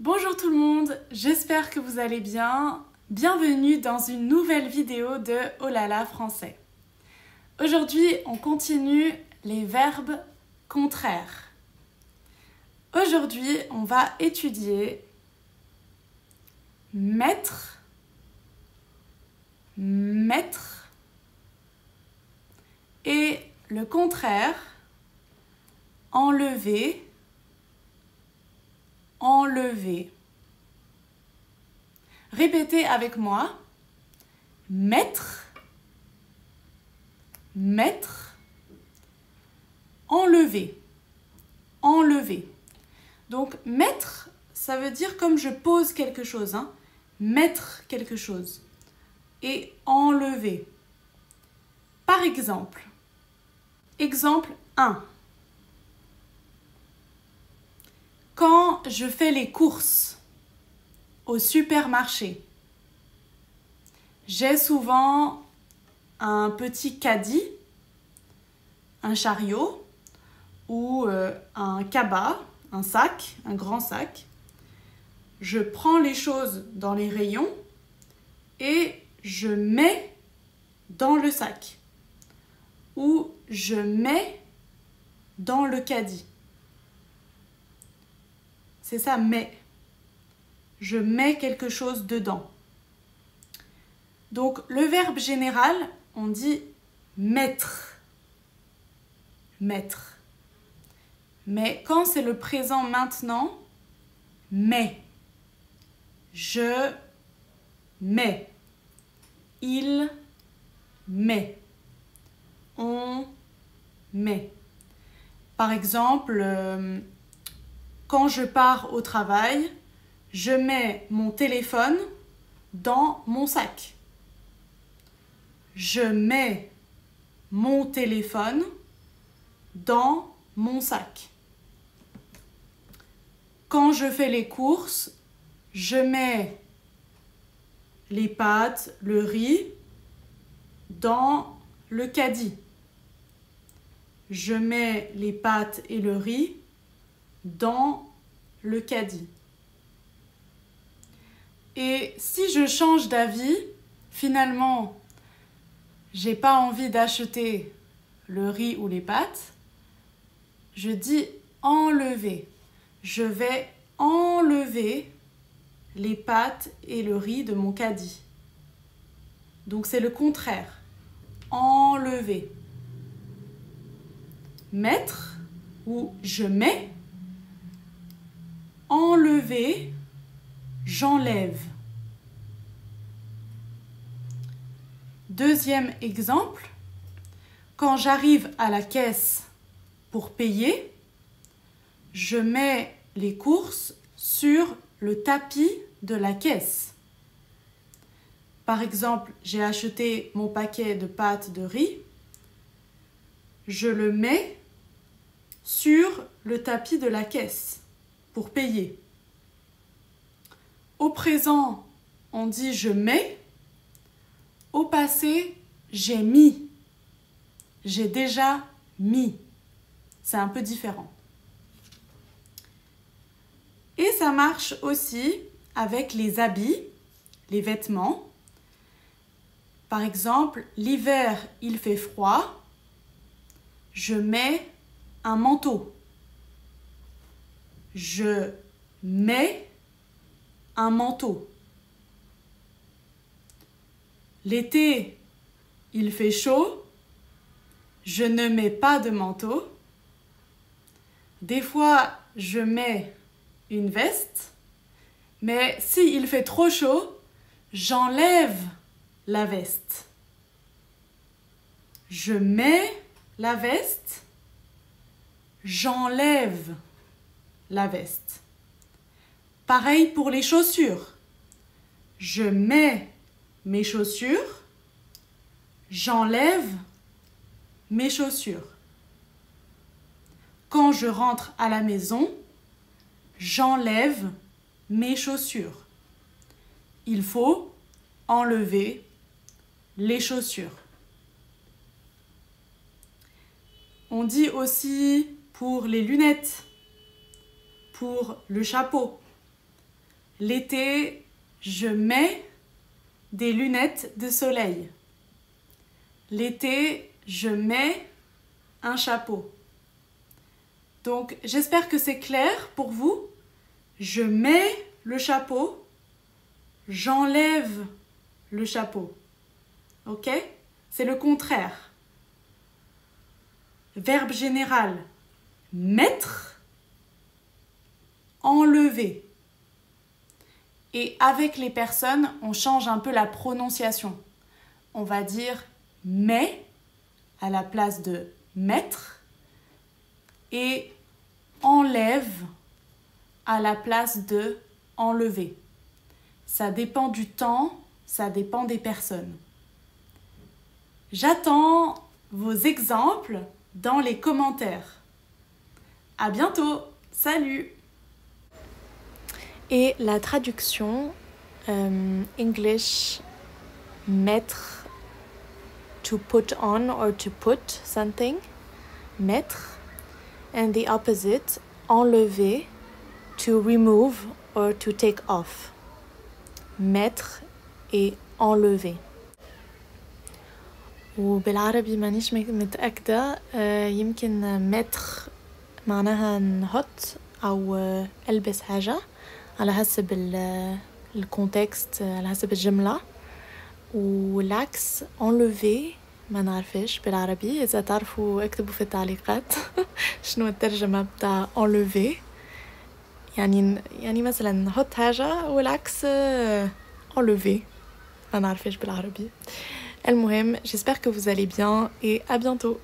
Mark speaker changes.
Speaker 1: Bonjour tout le monde, j'espère que vous allez bien. Bienvenue dans une nouvelle vidéo de Oh là là français. Aujourd'hui, on continue les verbes contraires. Aujourd'hui, on va étudier mettre, mettre et le contraire, enlever, enlever. Répétez avec moi. Mettre, mettre, enlever, enlever. Donc mettre, ça veut dire comme je pose quelque chose, hein. Mettre quelque chose. Et enlever. Par exemple, exemple 1. Quand je fais les courses au supermarché, j'ai souvent un petit caddie, un chariot ou un cabas, un sac, un grand sac. Je prends les choses dans les rayons et je mets dans le sac ou je mets dans le caddie. C'est ça, mets. Je mets quelque chose dedans. Donc, le verbe général, on dit mettre. Mettre. Mais quand c'est le présent maintenant, mets. Je mets. Il met. On met. Par exemple, quand je pars au travail, je mets mon téléphone dans mon sac. Je mets mon téléphone dans mon sac. Quand je fais les courses, je mets les pâtes, le riz dans le caddie. Je mets les pâtes et le riz dans le caddie. Et si je change d'avis, finalement, j'ai pas envie d'acheter le riz ou les pâtes, je dis enlever. Je vais enlever les pâtes et le riz de mon caddie. Donc c'est le contraire. Enlever. Mettre ou je mets. Enlever, j'enlève. Deuxième exemple, quand j'arrive à la caisse pour payer, je mets les courses sur le tapis de la caisse. Par exemple, j'ai acheté mon paquet de pâtes de riz, je le mets sur le tapis de la caisse pour payer. Au présent, on dit je mets. Au passé, j'ai mis. J'ai déjà mis. C'est un peu différent. Et ça marche aussi avec les habits, les vêtements. Par exemple, l'hiver, il fait froid. Je mets un manteau. Je mets un manteau. L'été, il fait chaud. Je ne mets pas de manteau. Des fois, je mets une veste. Mais s'il fait trop chaud, j'enlève la veste. Je mets la veste. J'enlève la veste. Pareil pour les chaussures. Je mets mes chaussures. J'enlève mes chaussures. Quand je rentre à la maison, j'enlève mes chaussures. Il faut enlever les chaussures. On dit aussi pour les lunettes, pour le chapeau. L'été, je mets des lunettes de soleil. L'été, je mets un chapeau. Donc, j'espère que c'est clair pour vous. Je mets le chapeau, j'enlève le chapeau. Ok? C'est le contraire. Verbe général, mettre, enlever. Et avec les personnes, on change un peu la prononciation. On va dire mets à la place de mettre et enlève à la place de enlever. Ça dépend du temps, ça dépend des personnes. J'attends vos exemples dans les commentaires. À bientôt, salut!
Speaker 2: Et la traduction, English, mettre, to put on or to put something, mettre, and the opposite, enlever, to remove or to take off. Mettre et enlever. وبالعربي مانيش متأكدة يمكن mettre معناها نحط أو ألبس حاجة على حسب الكونتكست على حسب الجملة والعكس enlever ما نعرفش بالعربي إذا تعرفوا اكتبوا في التعليقات شنو الترجمة بتاع enlever يعني مثلا نحط حاجة والعكس enlever ما نعرفش بالعربي المهم j'espère que vous allez bien et à bientôt